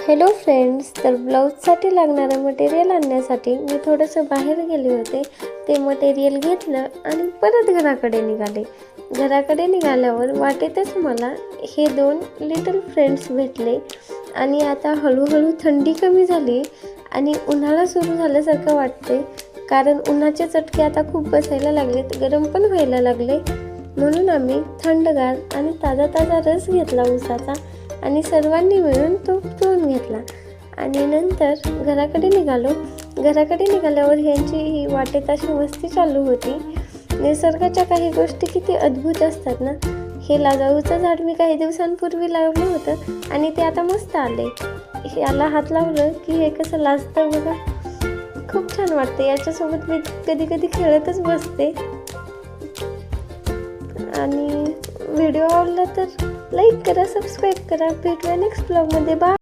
Hello friends, तर ब्लाऊजसाठी लागणारं material आणण्यासाठी मी थोडंसं बाहेर गेले होते. ते मटेरियल घेतलं आणि परत घराकडे निघाले. घराकडे निघाल्यावर वाटेतच मला हे दोन लिटल फ्रेंड्स भेटले आणि आता हळूहळू थंडी कमी झाली आणि उन्हाळा सुरू झाल्यासारखं वाटते. कारण उन्हाचे चटके आता खूप बसायला लागलेत, गरम पण व्हायला लागले. म्हणून आम्ही थंडगार आणि ताजा ताजा रस घेतला उसाचा आणि सर्वांनी मिळून तो पिऊन घेतला आणि नंतर घराकडे निघालो. घराकडे निघाल्यावर ह्यांची ही वाटेत अशी मस्ती चालू होती. निसर्गाच्या काही गोष्टी किती अद्भुत असतात ना. हे लाजाळूचं झाड मी काही दिवसांपूर्वी लावलं होतं आणि ते आता मस्त आले. याला हात लावलं की हे कसं लाजतं बघा, खूप छान वाटते. याच्यासोबत मी कधी कधी खेळतच बसते. आणि व्हिडिओ आवडला तर लाईक करा, सबस्क्राईब करा. भेटूया नेक्स्ट ब्लॉगमध्ये. बाय.